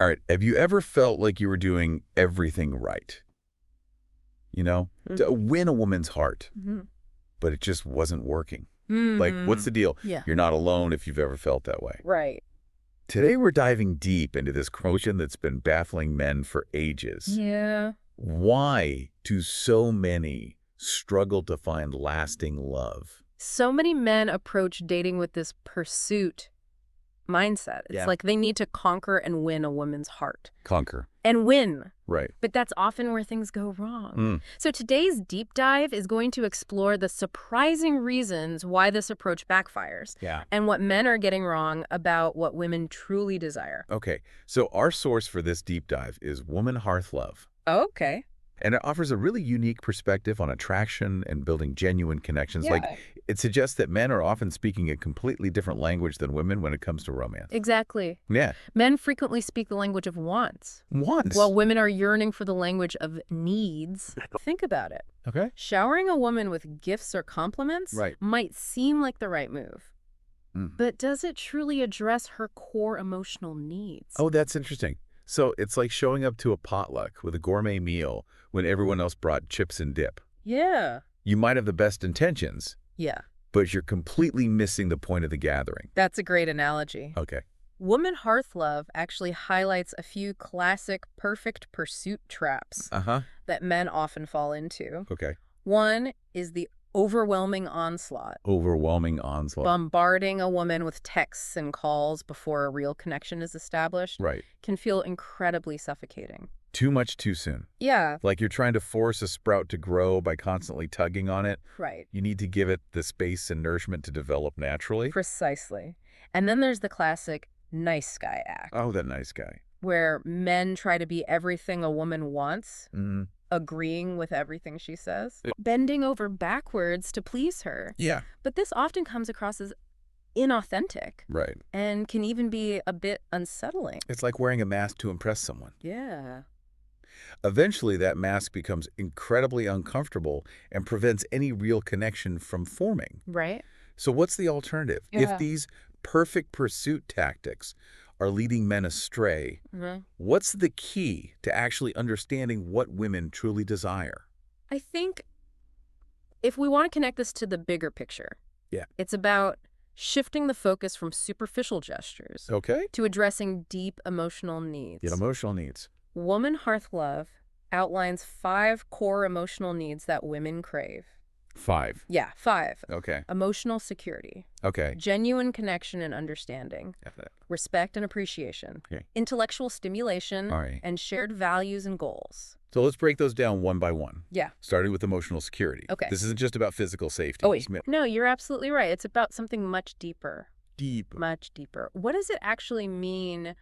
All right. Have you ever felt like you were doing everything right? To win a woman's heart, Mm-hmm. but it just wasn't working. Like, what's Mm-hmm. the deal? Yeah. You're not alone if you've ever felt that way. Right. Today, we're diving deep into this question that's been baffling men for ages. Yeah. Why do so many struggle to find lasting love? So many men approach dating with this pursuit mindset. It's Yeah. like they need to conquer and win a woman's heart. Conquer. And win. Right. But that's often where things go wrong. Mm. So today's deep dive is going to explore the surprising reasons why this approach backfires. Yeah. And what men are getting wrong about what women truly desire. Okay. So our source for this deep dive is Woman Hearth Love. Okay. And it offers a really unique perspective on attraction and building genuine connections. Yeah. Like, it suggests that men are often speaking a completely different language than women when it comes to romance. Exactly. Yeah. Men frequently speak the language of wants, Once. while women are yearning for the language of needs. Think about it. Okay. Showering a woman with gifts or compliments Right. might seem like the right move. Mm. But does it truly address her core emotional needs? Oh, that's interesting. So it's like showing up to a potluck with a gourmet meal when everyone else brought chips and dip. Yeah. You might have the best intentions, Yeah. but you're completely missing the point of the gathering. That's a great analogy. Okay. Woman Hearth Love actually highlights a few classic perfect pursuit traps Uh-huh. that men often fall into. Okay. One is the overwhelming onslaught. Overwhelming onslaught. Bombarding a woman with texts and calls before a real connection is established Right. can feel incredibly suffocating. Too much too soon. Yeah, Like you're trying to force a sprout to grow by constantly tugging on it. right. You need to give it the space and nourishment to develop naturally. Precisely. And then there's the classic nice guy act, Oh, that nice guy. where men try to be everything a woman wants, Mm. agreeing with everything she says, Yeah. bending over backwards to please her. Yeah. But this often comes across as inauthentic Right. and can even be a bit unsettling. It's like wearing a mask to impress someone. Yeah. Eventually, that mask becomes incredibly uncomfortable and prevents any real connection from forming. Right? So what's the alternative? Yeah. If these perfect pursuit tactics are leading men astray, Mm-hmm. what's the key to actually understanding what women truly desire? I think if we want to connect this to the bigger picture, Yeah. it's about shifting the focus from superficial gestures Okay. to addressing deep emotional needs. Get emotional needs. Woman Hearth Love outlines 5 core emotional needs that women crave. 5. Yeah, 5. Okay. Emotional security, Okay. genuine connection and understanding, respect and appreciation, Okay. intellectual stimulation, All right. and shared values and goals. So let's break those down one by one, Yeah. starting with emotional security. Okay. This isn't just about physical safety. Oh, It's wait. No, you're absolutely right. It's about something much deeper. deep. Much deeper. What does it actually mean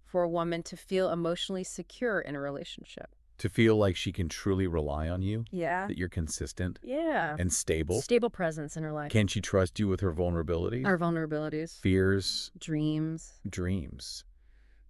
for a woman to feel emotionally secure in a relationship? To feel like she can truly rely on you, Yeah. that you're consistent Yeah. and stable. Stable presence in her life. Can she trust you with her vulnerabilities, Our vulnerabilities. fears, Dreams. dreams?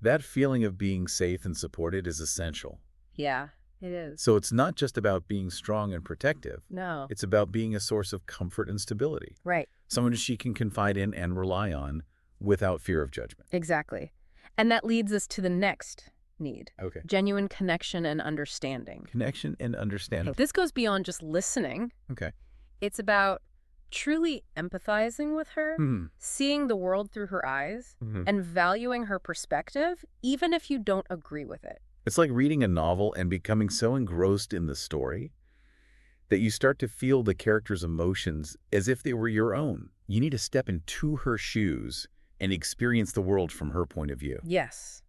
That feeling of being safe and supported is essential. Yeah, it is. So it's not just about being strong and protective. No. It's about being a source of comfort and stability. Right. Someone she can confide in and rely on without fear of judgment. Exactly. And that leads us to the next need. Okay. Genuine connection and understanding. Connection and understanding. This goes beyond just listening. Okay. It's about truly empathizing with her, Hmm. seeing the world through her eyes, Mhm. and valuing her perspective, even if you don't agree with it. It's like reading a novel and becoming so engrossed in the story that you start to feel the character's emotions as if they were your own. You need to step into her shoes and experience the world from her point of view. Yes.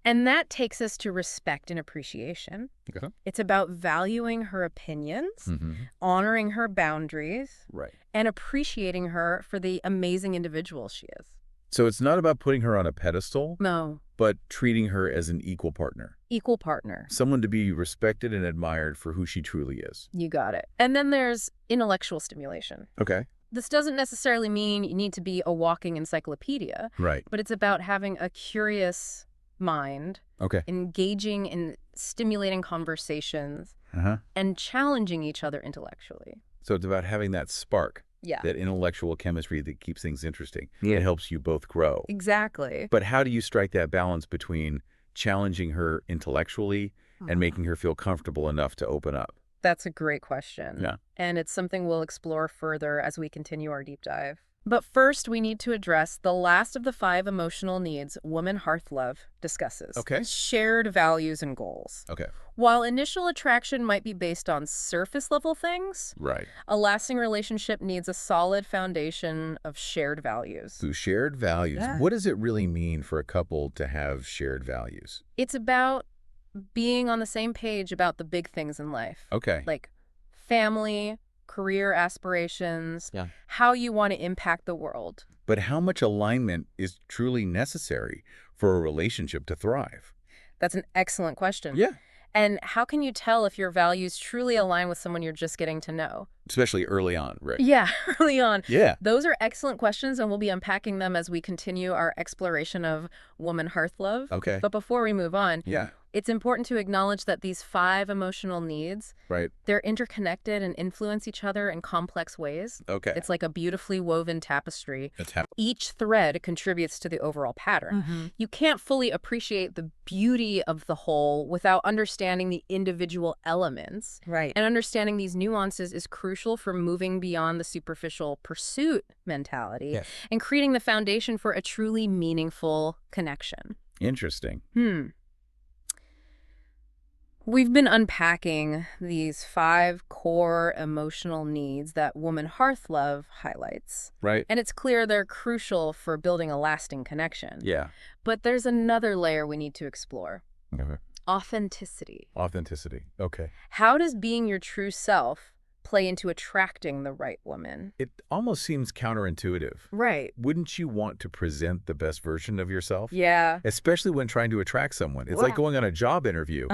And that takes us to respect and appreciation. Okay. It's about valuing her opinions, Mm-hmm. honoring her boundaries, Right. and appreciating her for the amazing individual she is. So it's not about putting her on a pedestal, No, but treating her as an equal partner. equal partner. Someone to be respected and admired for who she truly is. You got it. And then there's intellectual stimulation. Okay. This doesn't necessarily mean you need to be a walking encyclopedia, Right. but it's about having a curious mind, Okay. engaging in stimulating conversations, Uh-huh. and challenging each other intellectually. So it's about having that spark, Yeah, that intellectual chemistry that keeps things interesting. Yeah. It helps you both grow. exactly. But how do you strike that balance between challenging her intellectually and making her feel comfortable enough to open up? That's a great question. Yeah. And it's something we'll explore further as we continue our deep dive. But first, we need to address the last of the 5 emotional needs Woman Hearth Love discusses. Okay. Shared values and goals. Okay. While initial attraction might be based on surface-level things, Right. a lasting relationship needs a solid foundation of shared values. So shared values. Yeah. What does it really mean for a couple to have shared values? It's about being on the same page about the big things in life. Okay. Like family, career aspirations, Yeah. how you want to impact the world. But how much alignment is truly necessary for a relationship to thrive? That's an excellent question. Yeah. And how can you tell if your values truly align with someone you're just getting to know? Especially early on, right? Yeah, early on. Yeah. Those are excellent questions, and we'll be unpacking them as we continue our exploration of Woman Hearth Love. Okay. But before we move on, Yeah. it's important to acknowledge that these 5 emotional needs, Right. they're interconnected and influence each other in complex ways. Okay. It's like a beautifully woven tapestry. That's happening. Each thread contributes to the overall pattern. You can't fully appreciate the beauty of the whole without understanding the individual elements. Right. And understanding these nuances is crucial for moving beyond the superficial pursuit mentality Yes. and creating the foundation for a truly meaningful connection. Interesting. We've been unpacking these 5 core emotional needs that Woman Hearth Love highlights. Right. And it's clear they're crucial for building a lasting connection. Yeah. But there's another layer we need to explore. Okay. Authenticity. Authenticity. Okay. How does being your true self play into attracting the right woman? It almost seems counterintuitive. Right. Wouldn't you want to present the best version of yourself? Yeah. Especially when trying to attract someone. It's like going on a job interview.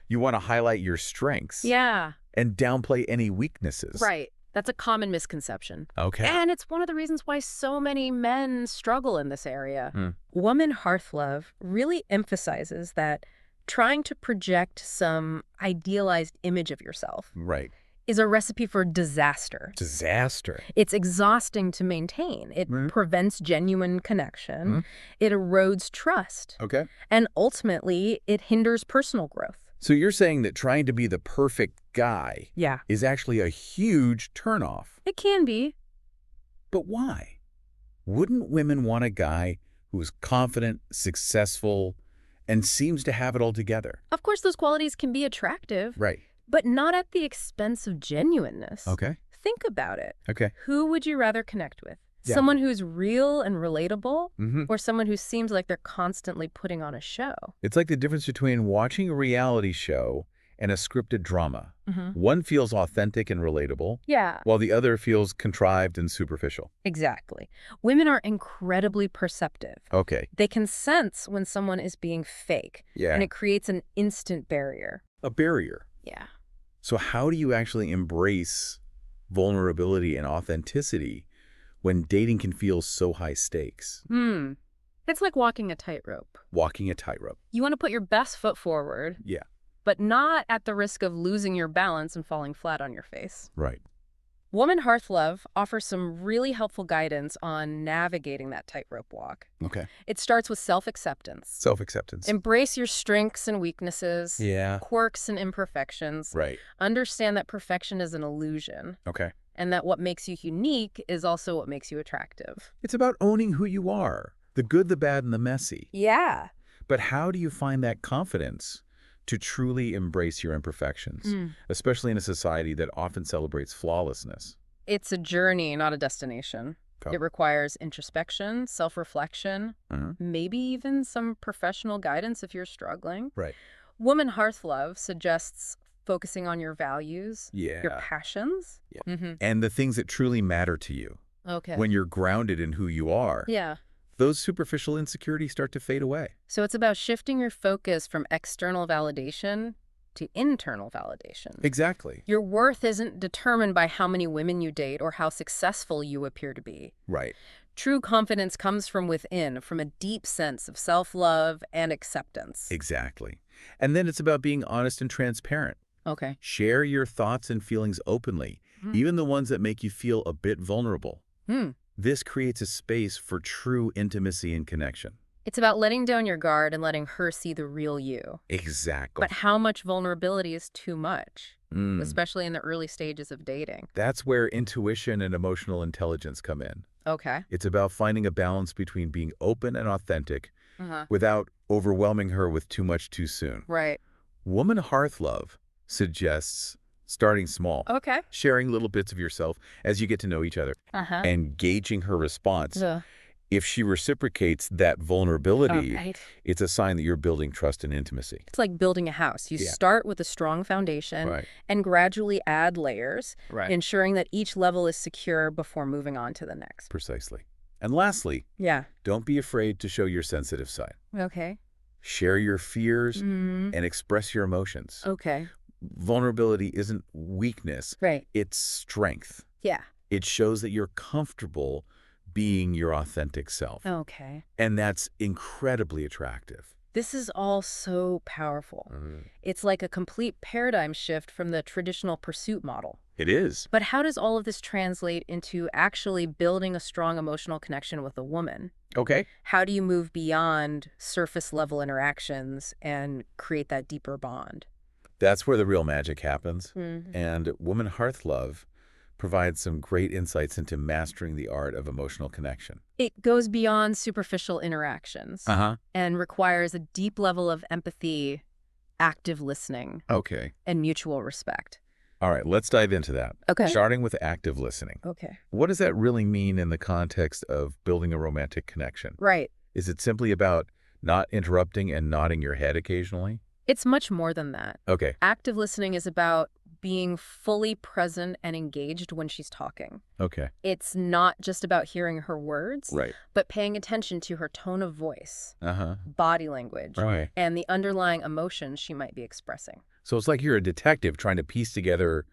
You want to highlight your strengths Yeah. and downplay any weaknesses. Right. That's a common misconception. Okay. And it's one of the reasons why so many men struggle in this area. Woman Hearth Love really emphasizes that trying to project some idealized image of yourself Right. is a recipe for disaster. Disaster. It's exhausting to maintain. It prevents genuine connection. It erodes trust. Okay. And ultimately, it hinders personal growth. So you're saying that trying to be the perfect guy Yeah. is actually a huge turnoff. It can be. But why? Wouldn't women want a guy who is confident, successful, and seems to have it all together? Of course, those qualities can be attractive, Right. but not at the expense of genuineness. Okay. Think about it. Okay. Who would you rather connect with? Yeah. Someone who's real and relatable, Mm-hmm. or someone who seems like they're constantly putting on a show? It's like the difference between watching a reality show and a scripted drama. One feels authentic and relatable, Yeah, while the other feels contrived and superficial. exactly. Women are incredibly perceptive. Okay. They can sense when someone is being fake, Yeah. and it creates an instant barrier. A barrier. Yeah. So how do you actually embrace vulnerability and authenticity when dating can feel so high stakes? It's like walking a tightrope. Walking a tightrope. You want to put your best foot forward, Yeah. but not at the risk of losing your balance and falling flat on your face. Right. Woman Hearth Love offers some really helpful guidance on navigating that tightrope walk. Okay. It starts with self-acceptance. Self-acceptance. Embrace your strengths and weaknesses, Yeah. quirks and imperfections. Right. Understand that perfection is an illusion, Okay. and that what makes you unique is also what makes you attractive. It's about owning who you are, the good, the bad, and the messy. Yeah. But how do you find that confidence to truly embrace your imperfections, especially in a society that often celebrates flawlessness? It's a journey, not a destination. Okay. It requires introspection, self-reflection, maybe even some professional guidance if you're struggling. Right. Woman Hearth Love suggests focusing on your values, Yeah. your passions. Yeah. And the things that truly matter to you. Okay. When you're grounded in who you are, Yeah. those superficial insecurities start to fade away. So it's about shifting your focus from external validation to internal validation. Exactly. Your worth isn't determined by how many women you date or how successful you appear to be. Right. True confidence comes from within, from a deep sense of self-love and acceptance. Exactly. And then it's about being honest and transparent. Okay. Share your thoughts and feelings openly, even the ones that make you feel a bit vulnerable. This creates a space for true intimacy and connection. It's about letting down your guard and letting her see the real you. Exactly. But how much vulnerability is too much, Mm. especially in the early stages of dating? That's where intuition and emotional intelligence come in. Okay. It's about finding a balance between being open and authentic Uh-huh. without overwhelming her with too much too soon. Right. Woman Hearth Love suggests starting small, Okay. sharing little bits of yourself as you get to know each other, Uh-huh. and gauging her response. Ugh. If she reciprocates that vulnerability, Right. it's a sign that you're building trust and intimacy. It's like building a house. You Yeah. start with a strong foundation Right. and gradually add layers, Right. ensuring that each level is secure before moving on to the next. Precisely. And lastly, Yeah. don't be afraid to show your sensitive side. Okay. Share your fears Mm. and express your emotions. Okay. Vulnerability isn't weakness, Right. it's strength. Yeah. It shows that you're comfortable being your authentic self. Okay. And that's incredibly attractive. This is all so powerful. It's like a complete paradigm shift from the traditional pursuit model. It is. But how does all of this translate into actually building a strong emotional connection with a woman? Okay. How do you move beyond surface level interactions and create that deeper bond? That's where the real magic happens. Mm. And Woman Hearth Love provides some great insights into mastering the art of emotional connection. It goes beyond superficial interactions Uh-huh. and requires a deep level of empathy, active listening, Okay. and mutual respect. All right, let's dive into that. Okay. Starting with active listening. Okay. What does that really mean in the context of building a romantic connection? Right. Is it simply about not interrupting and nodding your head occasionally? It's much more than that. Okay. Active listening is about being fully present and engaged when she's talking. Okay. It's not just about hearing her words, Right. but paying attention to her tone of voice, Uh-huh. body language, Right. and the underlying emotions she might be expressing. So it's like you're a detective trying to piece together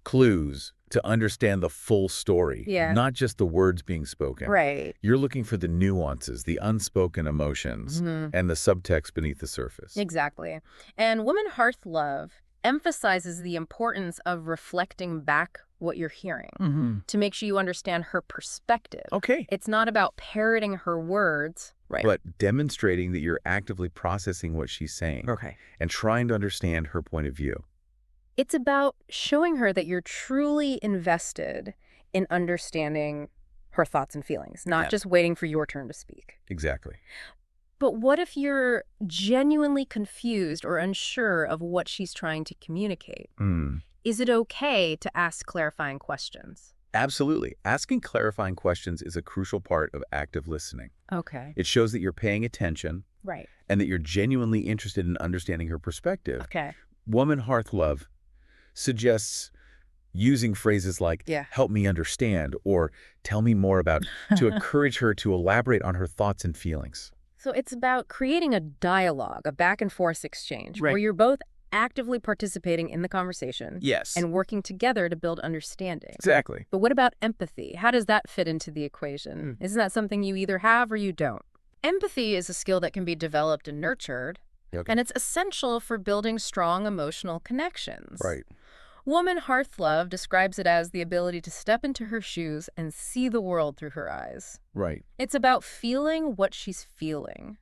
clues to understand the full story, Yeah. not just the words being spoken. Right. You're looking for the nuances, the unspoken emotions, Mhm. and the subtext beneath the surface. Exactly. And Woman Hearth Love emphasizes the importance of reflecting back what you're hearing Mm-hmm. to make sure you understand her perspective. Okay. It's not about parroting her words. Right. But demonstrating that you're actively processing what she's saying Okay. and trying to understand her point of view. It's about showing her that you're truly invested in understanding her thoughts and feelings, not Yeah. just waiting for your turn to speak. Exactly. But what if you're genuinely confused or unsure of what she's trying to communicate? Mm. Is it okay to ask clarifying questions? Absolutely. Asking clarifying questions is a crucial part of active listening. Okay. It shows that you're paying attention Right. and that you're genuinely interested in understanding her perspective. Okay. Woman Hearth Love suggests using phrases like, Yeah. help me understand, or tell me more about, to encourage her to elaborate on her thoughts and feelings. So it's about creating a dialogue, a back and forth exchange, Right. where you're both actively participating in the conversation Yes. and working together to build understanding. Exactly. But what about empathy? How does that fit into the equation? Isn't that something you either have or you don't? Empathy is a skill that can be developed and nurtured, Okay. and it's essential for building strong emotional connections. Right. Woman Hearth Love describes it as the ability to step into her shoes and see the world through her eyes. Right. It's about feeling what she's feeling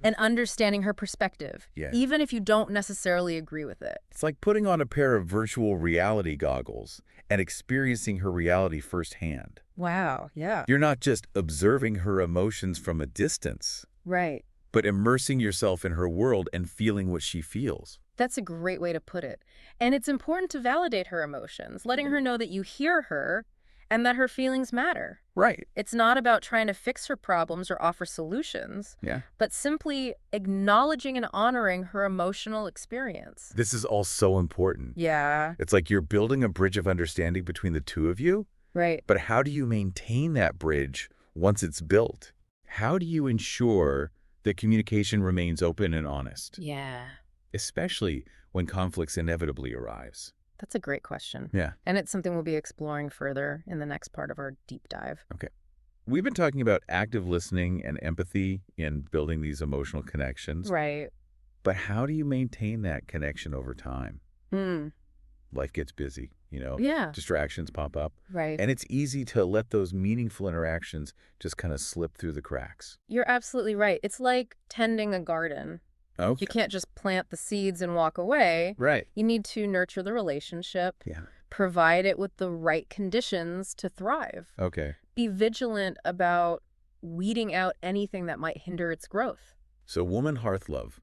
and understanding her perspective, Yeah. even if you don't necessarily agree with it. It's like putting on a pair of virtual reality goggles and experiencing her reality firsthand. Wow, yeah. You're not just observing her emotions from a distance, Right. but immersing yourself in her world and feeling what she feels. That's a great way to put it. And it's important to validate her emotions, letting her know that you hear her and that her feelings matter. Right. It's not about trying to fix her problems or offer solutions, Yeah. but simply acknowledging and honoring her emotional experience. This is all so important. Yeah, It's like you're building a bridge of understanding between the two of you, right. but how do you maintain that bridge once it's built? How do you ensure that communication remains open and honest, Yeah, especially when conflicts inevitably arise? that's a great question. Yeah. And it's something we'll be exploring further in the next part of our deep dive. We've been talking about active listening and empathy in building these emotional connections. Right. But how do you maintain that connection over time? Hmm. Life gets busy. Yeah. distractions pop up. Right. And it's easy to let those meaningful interactions just kind of slip through the cracks. You're absolutely right. It's like tending a garden. Okay. You can't just plant the seeds and walk away. Right. You need to nurture the relationship, Yeah. provide it with the right conditions to thrive. Okay. Be vigilant about weeding out anything that might hinder its growth. So woman hearth love.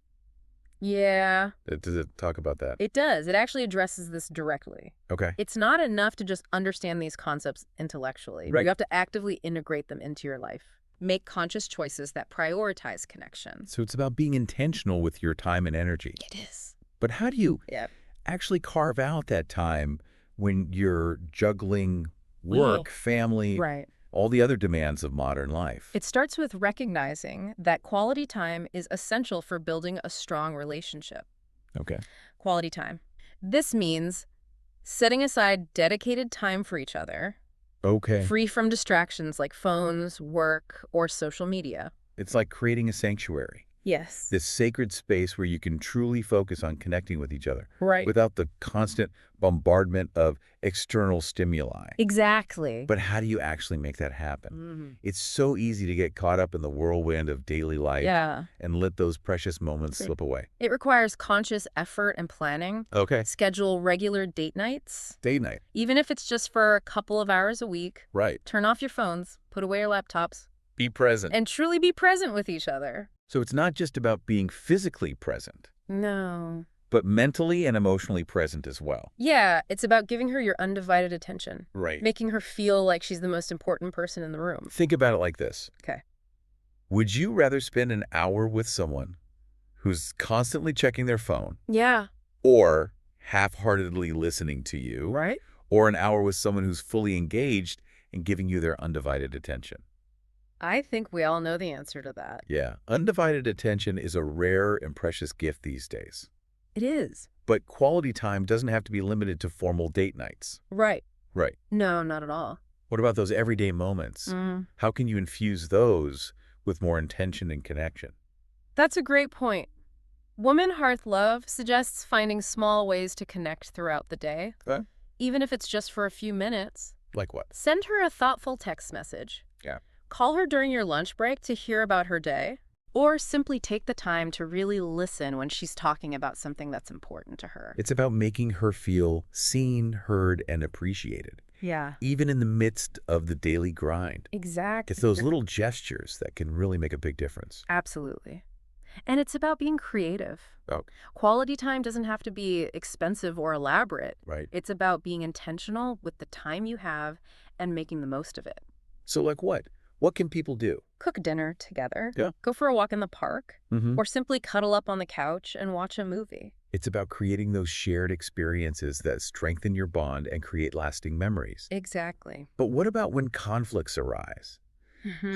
Yeah, Does it talk about that? it does. It actually addresses this directly. Okay. It's not enough to just understand these concepts intellectually. Right. You have to actively integrate them into your life. Make conscious choices that prioritize connection. So it's about being intentional with your time and energy. It is. But how do you Yeah. actually carve out that time when you're juggling work, family, Right. all the other demands of modern life? It starts with recognizing that quality time is essential for building a strong relationship. Okay. Quality time. This means setting aside dedicated time for each other, Okay. free from distractions like phones, work, or social media. It's like creating a sanctuary, Yes. this sacred space where you can truly focus on connecting with each other Right. without the constant bombardment of external stimuli. Exactly. But how do you actually make that happen? It's so easy to get caught up in the whirlwind of daily life Yeah. and let those precious moments slip away. It requires conscious effort and planning. Okay. Schedule regular date nights, Date night. even if it's just for a couple of hours a week. Right. Turn off your phones, put away your laptops, Be present. and truly be present with each other. So it's not just about being physically present, No. but mentally and emotionally present as well. Yeah, it's about giving her your undivided attention, Right. making her feel like she's the most important person in the room. Think about it like this. Okay. Would you rather spend an hour with someone who's constantly checking their phone Yeah. or half-heartedly listening to you, Right? or an hour with someone who's fully engaged and giving you their undivided attention? I think we all know the answer to that. Yeah, undivided attention is a rare and precious gift these days. It is. But quality time doesn't have to be limited to formal date nights. Right. Right. No, not at all. What about those everyday moments? How can you infuse those with more intention and connection? That's a great point. Woman Hearth Love suggests finding small ways to connect throughout the day, Okay. even if it's just for a few minutes. Like what? Send her a thoughtful text message. Yeah. Call her during your lunch break to hear about her day, or simply take the time to really listen when she's talking about something that's important to her. It's about making her feel seen, heard, and appreciated, Yeah. even in the midst of the daily grind. Exactly. It's those little gestures that can really make a big difference. Absolutely. And it's about being creative. Oh. Quality time doesn't have to be expensive or elaborate. Right. It's about being intentional with the time you have and making the most of it. So like what? What can people do? Cook dinner together. Yeah. Go for a walk in the park. Mm-hmm. Or simply cuddle up on the couch and watch a movie. It's about creating those shared experiences that strengthen your bond and create lasting memories. Exactly. But what about when conflicts arise?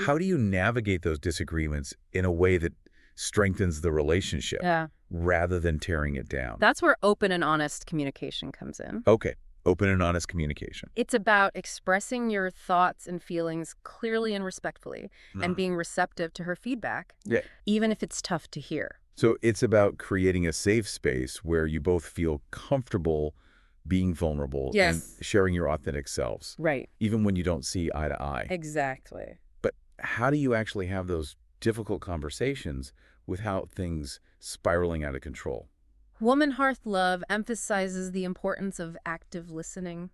How do you navigate those disagreements in a way that strengthens the relationship Yeah. rather than tearing it down? That's where open and honest communication comes in. Okay. Open and honest communication. It's about expressing your thoughts and feelings clearly and respectfully and being receptive to her feedback, Yeah. even if it's tough to hear. So it's about creating a safe space where you both feel comfortable being vulnerable Yes. and sharing your authentic selves, Right. even when you don't see eye to eye. Exactly. But how do you actually have those difficult conversations without things spiraling out of control? Woman Hearth Love emphasizes the importance of active listening,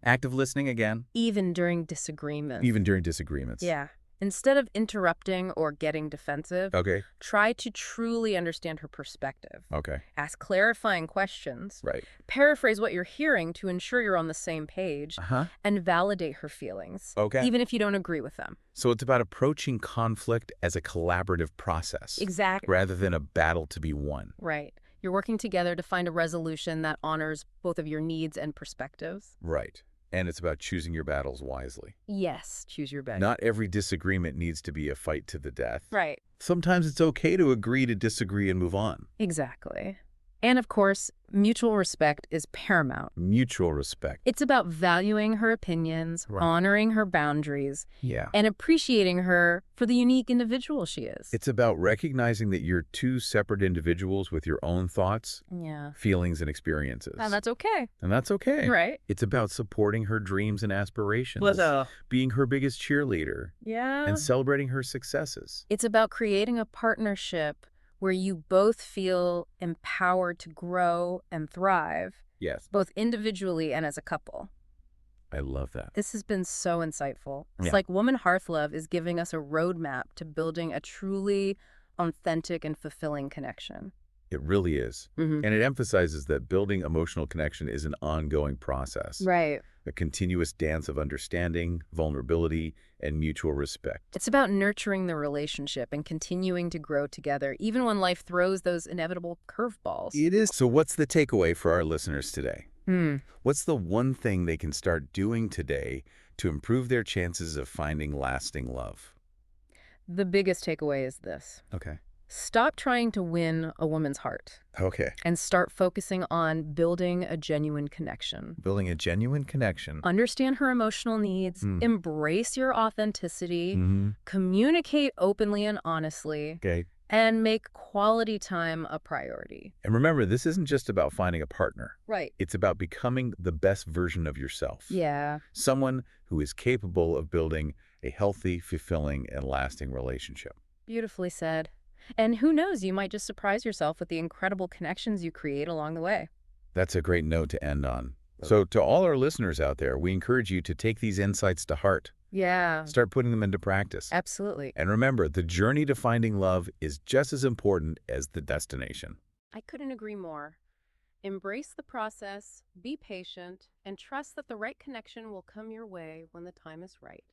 Active listening again, even during disagreements. even during disagreements. Yeah. Instead of interrupting or getting defensive, Okay. try to truly understand her perspective. Okay. Ask clarifying questions. Right. Paraphrase what you're hearing to ensure you're on the same page. And validate her feelings, Okay. even if you don't agree with them. So it's about approaching conflict as a collaborative process Exactly. rather than a battle to be won. Right. You're working together to find a resolution that honors both of your needs and perspectives. Right. And it's about choosing your battles wisely. Yes, choose your best. Not every disagreement needs to be a fight to the death. Right. Sometimes it's okay to agree to disagree and move on. Exactly. And of course, mutual respect is paramount. Mutual respect. It's about valuing her opinions, Right. honoring her boundaries, Yeah. and appreciating her for the unique individual she is. It's about recognizing that you're two separate individuals with your own thoughts, Yeah. feelings, and experiences. And that's okay. And that's okay. Right. It's about supporting her dreams and aspirations, being her biggest cheerleader, Yeah. and celebrating her successes. It's about creating a partnership where you both feel empowered to grow and thrive, Yes, both individually and as a couple. I love that. This has been so insightful. It's Yeah. like Woman Hearth Love is giving us a roadmap to building a truly authentic and fulfilling connection. It really is. Mm-hmm. And it emphasizes that building emotional connection is an ongoing process, Right. a continuous dance of understanding, vulnerability, and mutual respect. It's about nurturing the relationship and continuing to grow together, even when life throws those inevitable curveballs. It is. So what's the takeaway for our listeners today? Hmm. What's the one thing they can start doing today to improve their chances of finding lasting love? The biggest takeaway is this. Okay. Stop trying to win a woman's heart Okay. and start focusing on building a genuine connection. Building a genuine connection. Understand her emotional needs, embrace your authenticity, Mm-hmm. communicate openly and honestly, Okay. and make quality time a priority. And remember, this isn't just about finding a partner. Right. It's about becoming the best version of yourself. Yeah. Someone who is capable of building a healthy, fulfilling, and lasting relationship. Beautifully said. And who knows, you might just surprise yourself with the incredible connections you create along the way. That's a great note to end on. So to all our listeners out there, we encourage you to take these insights to heart. Yeah. Start putting them into practice. Absolutely. And remember, the journey to finding love is just as important as the destination. I couldn't agree more. Embrace the process, be patient, and trust that the right connection will come your way when the time is right.